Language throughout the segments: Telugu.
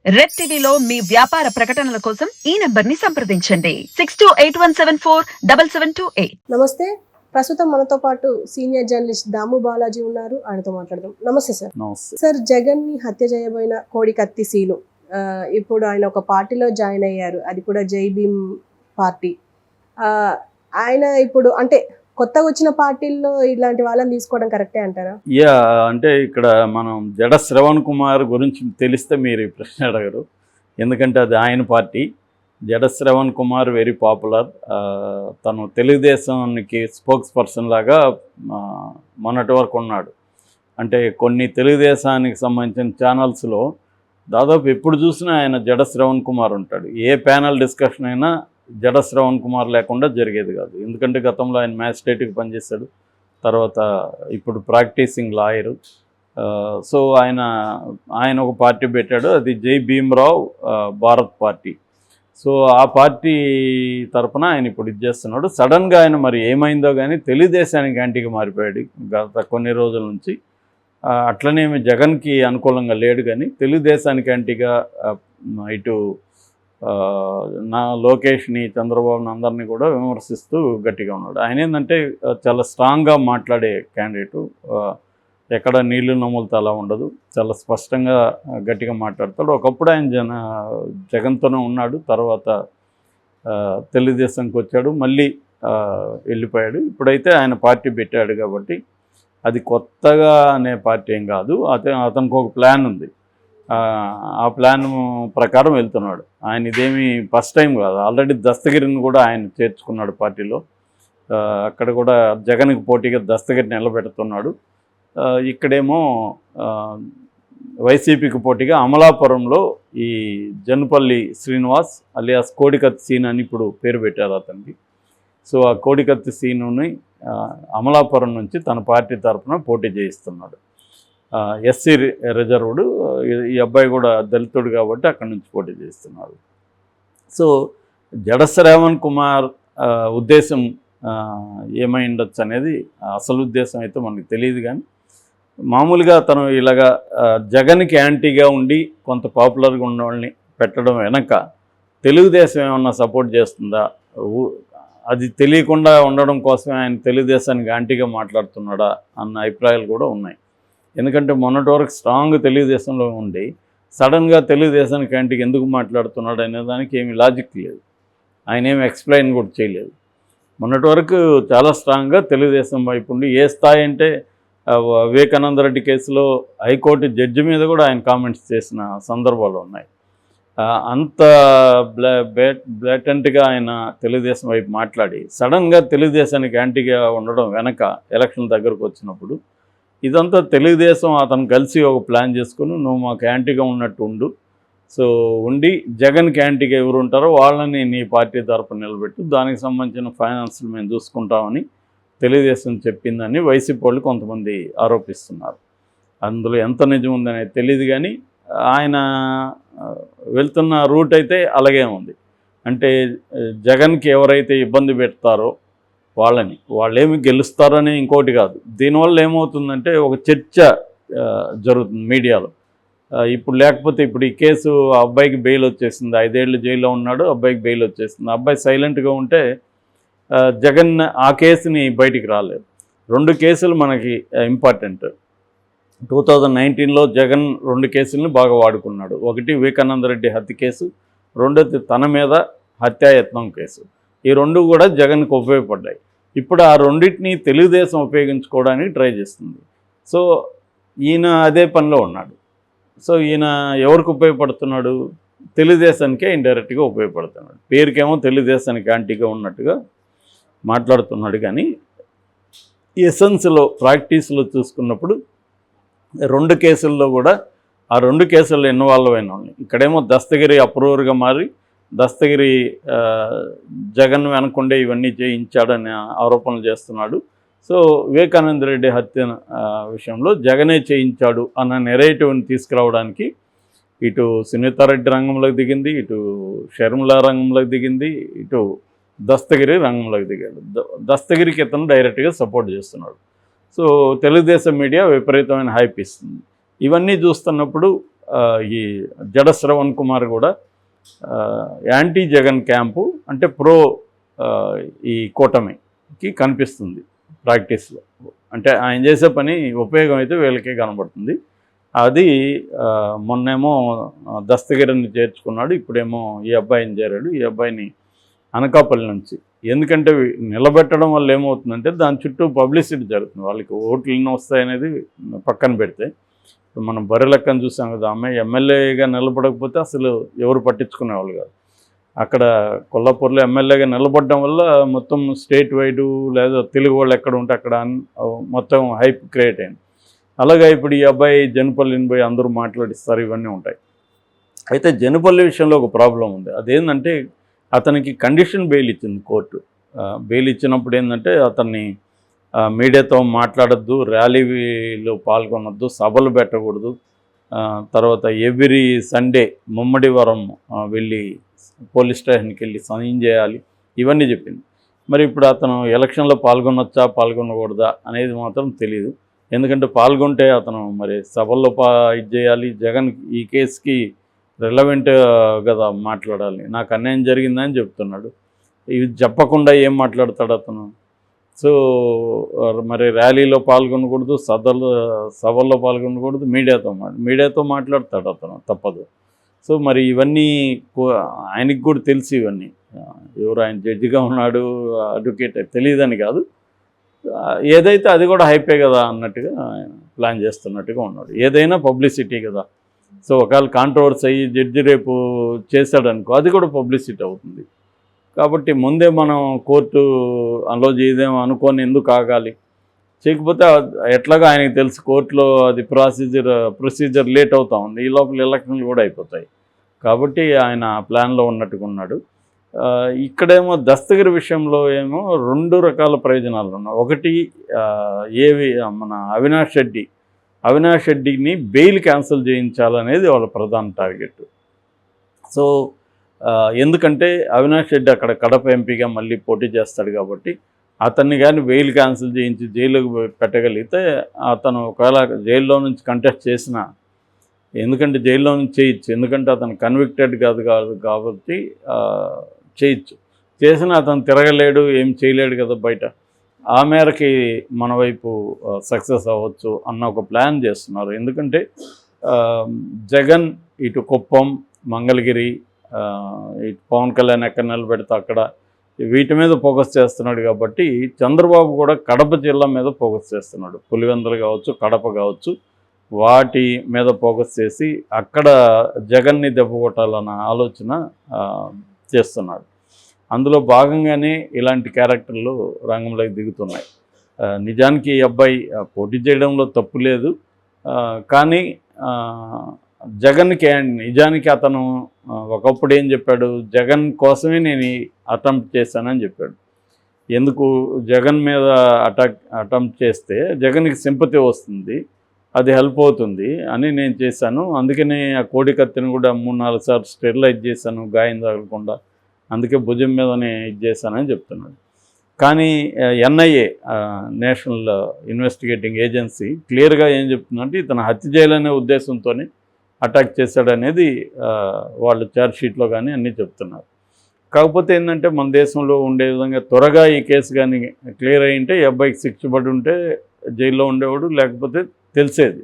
రెడ్ టీవీలో మీ వ్యాపార ప్రకటనల కోసం ఈ నంబర్ ని సంప్రదించండి 6281747728. నమస్తే. ప్రస్తుతం మనతో పాటు సీనియర్ జర్నలిస్ట్ దాము బాలాజీ ఉన్నారు. ఆయనతో మాట్లాడదాం. నమస్తే సార్. నమస్తే సార్, జగన్ ని హత్య చేయబోయిన కోడికత్తి సీను ఇప్పుడు ఆయన ఒక పార్టీలో జాయిన్ అయ్యారు. అది కూడా జై భీమ్ పార్టీ. ఆయన ఇప్పుడు అంటే కొత్తగా వచ్చిన పార్టీల్లో ఇలాంటి వాళ్ళని తీసుకోవడం కరెక్టే అంటారా? అంటే ఇక్కడ మనం జడ శ్రవణ్ కుమార్ గురించి తెలిస్తే మీరు ఈ ప్రశ్న అడగరు. ఎందుకంటే అది ఆయన పార్టీ. జడ శ్రవణ్ కుమార్ వెరీ పాపులర్. తను తెలుగుదేశానికి స్పోక్స్ పర్సన్ లాగా మొన్నటి వరకు ఉన్నాడు. అంటే కొన్ని తెలుగుదేశానికి సంబంధించిన ఛానల్స్లో దాదాపు ఎప్పుడు చూసినా ఆయన జడ శ్రవణ్ కుమార్ ఉంటాడు. ఏ ప్యానల్ డిస్కషన్ అయినా జడ శ్రవణ్ కుమార్ లేకుండా జరిగేది కాదు. ఎందుకంటే గతంలో ఆయన మ్యాజిస్ట్రేట్కి పనిచేశాడు, తర్వాత ఇప్పుడు ప్రాక్టీసింగ్ లాయరు. సో ఆయన ఒక పార్టీ పెట్టాడు, అది జై భీమ్రావ్ భారత్ పార్టీ. సో ఆ పార్టీ తరఫున ఆయన ఇప్పుడు ఇది చేస్తున్నాడు. సడన్గా ఆయన మరి ఏమైందో కానీ తెలుగుదేశానికి యాంటీగా మారిపోయాడు గత కొన్ని రోజుల నుంచి. అట్లనేమి జగన్కి అనుకూలంగా లేడు, కానీ తెలుగుదేశానికి యాంటీగా ఇటు లోకేష్ని, చంద్రబాబుని అందరినీ కూడా విమర్శిస్తూ గట్టిగా ఉన్నాడు. ఆయన ఏంటంటే చాలా స్ట్రాంగ్గా మాట్లాడే క్యాండిడేటు. ఎక్కడ నీళ్లు నమ్ములతో అలా ఉండదు, చాలా స్పష్టంగా గట్టిగా మాట్లాడతాడు. ఒకప్పుడు ఆయన జగన్తోనే ఉన్నాడు, తర్వాత తెలుగుదేశంకి వచ్చాడు, మళ్ళీ వెళ్ళిపోయాడు. ఇప్పుడైతే ఆయన పార్టీ పెట్టాడు కాబట్టి అది కొత్తగా అనే పార్టీ ఏం కాదు. అతనికి ఒక ప్లాన్ ఉంది, ఆ ప్లాన్ ప్రకారం వెళ్తున్నాడు. ఆయన ఇదేమి ఫస్ట్ టైం కాదు, ఆల్రెడీ దస్తగిరిని కూడా ఆయన చేర్చుకున్నాడు పార్టీలో. అక్కడ కూడా జగన్కి పోటీగా దస్తగిరిని నిలబెడుతున్నాడు. ఇక్కడేమో వైసీపీకి పోటీగా అమలాపురంలో ఈ జన్పల్లి శ్రీనివాస్ అలియాస్ కోడికత్తి సీన్ అని ఇప్పుడు పేరు పెట్టారు అతనికి. సో ఆ కోడికత్తి సీనుని అమలాపురం నుంచి తన పార్టీ తరఫున పోటీ చేయిస్తున్నాడు. SC reserved. ఈ అబ్బాయి కూడా దళితుడు కాబట్టి అక్కడి నుంచి పోటీ చేస్తున్నారు. సో జడ శ్రవణ్ కుమార్ ఉద్దేశం ఏమై ఉండొచ్చు అనేది అసలు ఉద్దేశం అయితే మనకు తెలియదు. కానీ మామూలుగా తను ఇలాగా జగన్కి యాంటీగా ఉండి కొంత పాపులర్గా ఉన్న వాళ్ళని పెట్టడం వెనక తెలుగుదేశం ఏమన్నా సపోర్ట్ చేస్తుందా, అది తెలియకుండా ఉండడం కోసమే ఆయన తెలుగుదేశానికి యాంటీగా మాట్లాడుతున్నాడా అన్న అభిప్రాయాలు కూడా ఉన్నాయి. ఎందుకంటే మొన్నటి వరకు స్ట్రాంగ్ తెలుగుదేశంలో ఉండి సడన్గా తెలుగుదేశానికి యాంటీగా ఎందుకు మాట్లాడుతున్నాడు అనే దానికి ఏమీ లాజిక్ లేదు. ఆయన ఏమి ఎక్స్ప్లెయిన్ కూడా చేయలేదు. మొన్నటి వరకు చాలా స్ట్రాంగ్గా తెలుగుదేశం వైపు ఉండి, ఏ స్థాయి అంటే వివేకానంద రెడ్డి కేసులో హైకోర్టు జడ్జి మీద కూడా ఆయన కామెంట్స్ చేసిన సందర్భాలు ఉన్నాయి. అంత బ్లాటెంట్గా ఆయన తెలుగుదేశం వైపు మాట్లాడి సడన్గా తెలుగుదేశానికి యాంటీగా ఉండడం వెనక ఎలక్షన్ దగ్గరకు వచ్చినప్పుడు ఇదంతా తెలుగుదేశం అతను కలిసి ఒక ప్లాన్ చేసుకుని, నువ్వు మాకు యాంటీగా ఉన్నట్టు ఉండు, సో ఉండి జగన్కి యాంటీగా ఎవరు ఉంటారో వాళ్ళని నీ పార్టీ తరపున నిలబెట్టు, దానికి సంబంధించిన ఫైనాన్స్లు మేము చూసుకుంటామని తెలుగుదేశం చెప్పిందని వైసీపీ వాళ్ళు కొంతమంది ఆరోపిస్తున్నారు. అందులో ఎంత నిజం ఉందనేది తెలియదు, కానీ ఆయన వెళ్తున్న రూట్ అయితే అలాగే ఉంది. అంటే జగన్కి ఎవరైతే ఇబ్బంది పెడతారో వాళ్ళేమి గెలుస్తారని ఇంకోటి కాదు. దీనివల్ల ఏమవుతుందంటే ఒక చర్చ జరుగుతుంది మీడియాలో. ఇప్పుడు లేకపోతే ఇప్పుడు ఈ కేసు ఆ అబ్బాయికి బెయిల్ వచ్చేసింది, 5 ఏళ్ళు జైల్లో ఉన్నాడు, అబ్బాయికి బెయిల్ వచ్చేసింది. అబ్బాయి సైలెంట్గా ఉంటే జగన్ ఆ కేసుని బయటికి రాలేదు. 2 కేసులు మనకి ఇంపార్టెంట్. 2019లో జగన్ 2 కేసులను బాగా వాడుకున్నాడు. ఒకటి వివేకానంద రెడ్డి హత్య కేసు, రెండోది తన మీద హత్యాయత్నం కేసు. ఈ 2 కూడా జగన్కి ఉపయోగపడ్డాయి. ఇప్పుడు ఆ రెండింటిని తెలుగుదేశం ఉపయోగించుకోవడానికి ట్రై చేస్తుంది. సో ఈయన అదే పనిలో ఉన్నాడు. సో ఈయన ఎవరికి ఉపయోగపడుతున్నాడు? తెలుగుదేశానికే ఇండైరెక్ట్గా ఉపయోగపడుతున్నాడు. పేరుకేమో తెలుగుదేశానికి యాంటీగా ఉన్నట్టుగా మాట్లాడుతున్నాడు, కానీ ఎసెన్స్లో ప్రాక్టీస్లో చూసుకున్నప్పుడు 2 కేసుల్లో కూడా ఆ 2 కేసుల్లో ఇన్వాల్వ్ అయిన వాళ్ళని, ఇక్కడేమో దస్తగిరి అప్రూవర్గా మారి దస్తగిరి జగన్ వెనకుండే ఇవన్నీ చేయించాడని ఆరోపణలు చేస్తున్నాడు. సో వివేకానంద రెడ్డి హత్య విషయంలో జగనే చేయించాడు అన్న నెరేటివ్ని తీసుకురావడానికి ఇటు సునీతారెడ్డి రంగంలోకి దిగింది, ఇటు షర్మిల రంగంలోకి దిగింది, ఇటు దస్తగిరి రంగంలోకి దిగాడు. దస్తగిరికి ఇతను డైరెక్ట్గా సపోర్ట్ చేస్తున్నాడు. సో తెలుగుదేశం మీడియా విపరీతమైన హైప్ ఇస్తుంది. ఇవన్నీ చూస్తున్నప్పుడు ఈ జడ శ్రవణ్ కుమార్ కూడా యాంటీ జగన్ క్యాంపు అంటే ప్రో ఈ కూటమికి కనిపిస్తుంది ప్రాక్టీస్లో. అంటే ఆయన చేసే పని ఉపయోగం అయితే వీళ్ళకే కనబడుతుంది. అది మొన్నేమో దస్తగిరిని చేర్చుకున్నాడు, ఇప్పుడేమో ఈ అబ్బాయిని చేరాడు. ఈ అబ్బాయిని అనకాపల్లి నుంచి, ఎందుకంటే నిలబెట్టడం వల్ల ఏమవుతుందంటే దాని చుట్టూ పబ్లిసిటీ జరుగుతుంది. వాళ్ళకి ఓట్లు ఎన్ని వస్తాయనేది పక్కన పెడితే, ఇప్పుడు మనం బర్రెలెక్కని చూసాం కదా, అమ్మాయి ఎమ్మెల్యేగా నిలబడకపోతే అసలు ఎవరు పట్టించుకునేవాళ్ళు కాదు. అక్కడ కొల్లాపూర్లో ఎమ్మెల్యేగా నిలబడడం వల్ల మొత్తం స్టేట్ వైడు లేదా తెలుగు వాళ్ళు ఎక్కడ ఉంటే అక్కడ మొత్తం హైప్ క్రియేట్ అయింది. అలాగే ఇప్పుడు ఈ అబ్బాయి జనపల్లిని పోయి అందరూ మాట్లాడిస్తారు, ఇవన్నీ ఉంటాయి. అయితే జనపల్లి విషయంలో ఒక ప్రాబ్లం ఉంది. అదేంటంటే అతనికి కండిషన్ బెయిల్ ఇచ్చింది కోర్టు. బెయిల్ ఇచ్చినప్పుడు ఏంటంటే అతన్ని మీడియాతో మాట్లాడద్దు, ర్యాలీలో పాల్గొనొద్దు, సభలు పెట్టకూడదు, తర్వాత ఎవ్రీ సండే ముమ్మడివరం వెళ్ళి పోలీస్ స్టేషన్కి వెళ్ళి సైన్ చేయాలి, ఇవన్నీ చెప్పింది. మరి ఇప్పుడు అతను ఎలక్షన్లో పాల్గొనొచ్చా పాల్గొనకూడదా అనేది మాత్రం తెలియదు. ఎందుకంటే పాల్గొంటే అతను మరి సభల్లో ఇది చేయాలి. జగన్ ఈ కేసుకి రిలవెంట్ కదా మాట్లాడాలి. నాకు అన్యాయం జరిగిందని చెప్తున్నాడు. ఇది చెప్పకుండా ఏం మాట్లాడతాడు అతను? సో మరి ర్యాలీలో పాల్గొనకూడదు, సభల్లో పాల్గొనకూడదు, మీడియాతో మాట్లాడతాడు అతను, తప్పదు. సో మరి ఇవన్నీ ఆయనకి కూడా తెలిసి, ఇవన్నీ ఎవరు ఆయన జడ్జిగా ఉన్నాడు, అడ్వకేట్ తెలియదని కాదు, ఏదైతే అది కూడా హైపే కదా అన్నట్టుగా ఆయన ప్లాన్ చేస్తున్నట్టుగా ఉన్నాడు. ఏదైనా పబ్లిసిటీ కదా. సో ఒకవేళ కాంట్రవర్సీ అయ్యి జడ్జి రేపు చేశాడనుకో, అది కూడా పబ్లిసిటీ అవుతుంది. కాబట్టి ముందే మనం కోర్టు అలో చేయదేమో అనుకొని ఎందుకు ఆగాలి? చేయకపోతే ఎట్లాగా ఆయనకి తెలుసు కోర్టులో అది ప్రొసీజర్ లేట్ అవుతూ ఉంది, ఈ లోపల ఎలక్షన్లు కూడా అయిపోతాయి. కాబట్టి ఆయన ప్లాన్లో ఉన్నట్టుగా ఉన్నాడు. ఇక్కడేమో దస్తగిరి విషయంలో ఏమో రెండు రకాల ప్రయోజనాలు ఉన్నాయి. ఒకటి మన అవినాష్ రెడ్డిని బెయిల్ క్యాన్సిల్ చేయించాలనేది వాళ్ళ ప్రధాన టార్గెట్. సో ఎందుకంటే అవినాష్ రెడ్డి అక్కడ కడప ఎంపీగా మళ్ళీ పోటీ చేస్తాడు కాబట్టి అతన్ని కానీ బెయిల్ క్యాన్సిల్ చేయించి జైలుకు పెట్టగలిగితే అతను ఒకవేళ జైల్లో నుంచి కంటెస్ట్ చేసినా, ఎందుకంటే జైల్లో నుంచి చేయొచ్చు, ఎందుకంటే అతను కన్విక్టెడ్ కాదు కాబట్టి చేయొచ్చు, చేసినా అతను తిరగలేడు, ఏం చేయలేడు కదా బయట. ఆ మేరకి మన వైపు సక్సెస్ అవ్వచ్చు అన్న ఒక ప్లాన్ చేస్తున్నారు. ఎందుకంటే జగన్ ఇటు కుప్పం, మంగళగిరి, ఇటు పవన్ కళ్యాణ్ ఎక్కడ నిలబెడితే అక్కడ వీటి మీద ఫోకస్ చేస్తున్నాడు కాబట్టి చంద్రబాబు కూడా కడప జిల్లా మీద ఫోకస్ చేస్తున్నాడు. పులివెందులు కావచ్చు, కడప కావచ్చు, వాటి మీద ఫోకస్ చేసి అక్కడ జగన్ని దెబ్బ కొట్టాలన్న ఆలోచన చేస్తున్నాడు. అందులో భాగంగానే ఇలాంటి క్యారెక్టర్లు రంగంలోకి దిగుతున్నాయి. నిజానికి ఈ అబ్బాయి పోటీ చేయడంలో తప్పు లేదు, కానీ జగన్కి నిజానికి అతను ఒకప్పుడు ఏం చెప్పాడు, జగన్ కోసమే నేను అటెంప్ట్ చేశానని చెప్పాడు. ఎందుకు జగన్ మీద అటెంప్ట్ చేస్తే జగన్కి సింపతి వస్తుంది, అది హెల్ప్ అవుతుంది అని నేను చేశాను, అందుకనే ఆ కోడి కత్తిని కూడా 3-4 సార్లు స్టెరిలైజ్ చేశాను గాయం తగలకుండా, అందుకే భుజం మీదనే ఇది చేశానని చెప్తున్నాడు. కానీ ఎన్ఐఏ నేషనల్ ఇన్వెస్టిగేటింగ్ ఏజెన్సీ క్లియర్గా ఏం చెప్తుందంటే ఇతను హత్య చేయాలనే ఉద్దేశంతోనే అటాక్ చేశాడనేది వాళ్ళు ఛార్జ్షీట్లో కానీ అన్నీ చెప్తున్నారు. కాకపోతే ఏంటంటే మన దేశంలో ఉండే విధంగా త్వరగా ఈ కేసు కానీ క్లియర్ అయ్యింటే ఈ అబ్బాయికి శిక్ష పడి ఉంటే జైల్లో ఉండేవాడు, లేకపోతే తెలిసేది.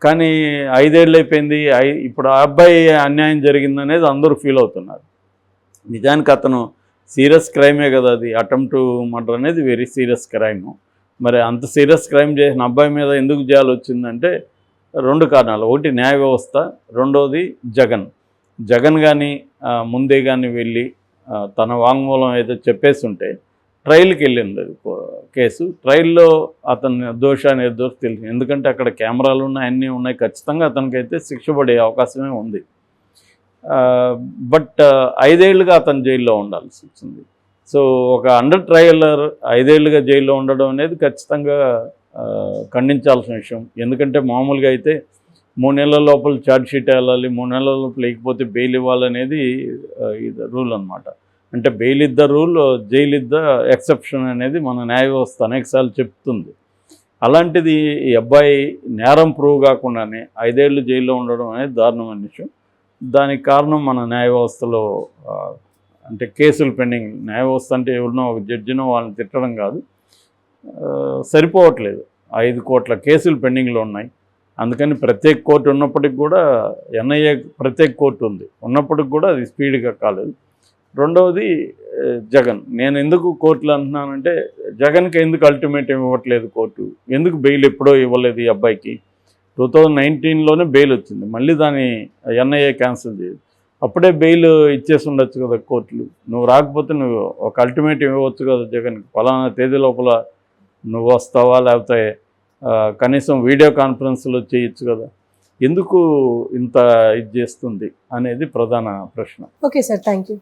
కానీ 5 ఏళ్ళు అయిపోయింది, ఇప్పుడు ఆ అబ్బాయి అన్యాయం జరిగిందనేది అందరూ ఫీల్ అవుతున్నారు. నిజానికి అతను సీరియస్ క్రైమే కదా, అది అటెంప్ట్ మర్డర్ అనేది వెరీ సీరియస్ క్రైము. మరి అంత సీరియస్ క్రైమ్ చేసిన అబ్బాయి మీద ఎందుకు చేయాల్సి వచ్చిందంటే 2 కారణాలు. ఒకటి న్యాయ వ్యవస్థ, రెండోది జగన్ కానీ ముందే కానీ వెళ్ళి తన వాంగ్మూలం ఏదో చెప్పేసి ఉంటే ట్రయల్కి వెళ్ళింది కేసు. ట్రయల్లో అతని దోషాన్ని నిర్దోషి తెలిసింది, ఎందుకంటే అక్కడ కెమెరాలు ఉన్నాయి, అన్నీ ఉన్నాయి, ఖచ్చితంగా అతనికైతే శిక్ష పడే అవకాశమే ఉంది. బట్ 5 ఏళ్ళుగా అతను జైల్లో ఉండాల్సి వచ్చింది. సో ఒక అండర్ ట్రయలర్ 5 ఏళ్ళుగా జైల్లో ఉండడం అనేది ఖచ్చితంగా ఖండించాల్సిన విషయం. ఎందుకంటే మామూలుగా అయితే 3 నెలల లోపల ఛార్జ్షీట్ వెళ్ళాలి, 3 నెలల లోపల లేకపోతే బెయిల్ ఇవ్వాలనేది ఇది రూల్ అనమాట. అంటే బెయిల్ ఇద్ద రూల్, జైలు ఇద్ద ఎక్సెప్షన్ అనేది మన న్యాయ వ్యవస్థ అనేకసార్లు చెప్తుంది. అలాంటిది ఈ అబ్బాయి నేరం ప్రూవ్ కాకుండానే 5 ఏళ్ళు జైల్లో ఉండడం అనేది దారుణమైన విషయం. దానికి కారణం మన న్యాయ వ్యవస్థలో అంటే కేసులు పెండింగ్. న్యాయ వ్యవస్థ అంటే ఎవరినో ఒక జడ్జినో వాళ్ళని తిట్టడం కాదు, సరిపోవట్లేదు. 5 కోట్ల కేసులు పెండింగ్లో ఉన్నాయి. అందుకని ప్రత్యేక కోర్టు ఉన్నప్పటికి కూడా, ఎన్ఐఏ ప్రత్యేక కోర్టు ఉంది ఉన్నప్పటికి కూడా అది స్పీడ్గా కాలేదు. రెండవది జగన్. నేను ఎందుకు కోర్టులు అంటున్నానంటే, జగన్కి ఎందుకు అల్టిమేటం ఇవ్వట్లేదు కోర్టు, ఎందుకు బెయిల్ ఎప్పుడో ఇవ్వలేదు ఈ అబ్బాయికి. 2019లోనే బెయిల్ వచ్చింది, మళ్ళీ దాన్ని ఎన్ఐఏ క్యాన్సిల్ చేయదు. అప్పుడే బెయిల్ ఇచ్చేసి ఉండొచ్చు కదా కోర్టులు. నువ్వు రాకపోతే నువ్వు ఒక అల్టిమేటం ఇవ్వచ్చు కదా జగన్కి, ఫలానా తేదీ లోపల నువ్వు వస్తావా, లేకపోతే కనీసం వీడియో కాన్ఫరెన్స్లో చేయొచ్చు కదా. ఎందుకు ఇంత ఇది చేస్తుంది అనేది ప్రధాన ప్రశ్న. Okay sir, thank you.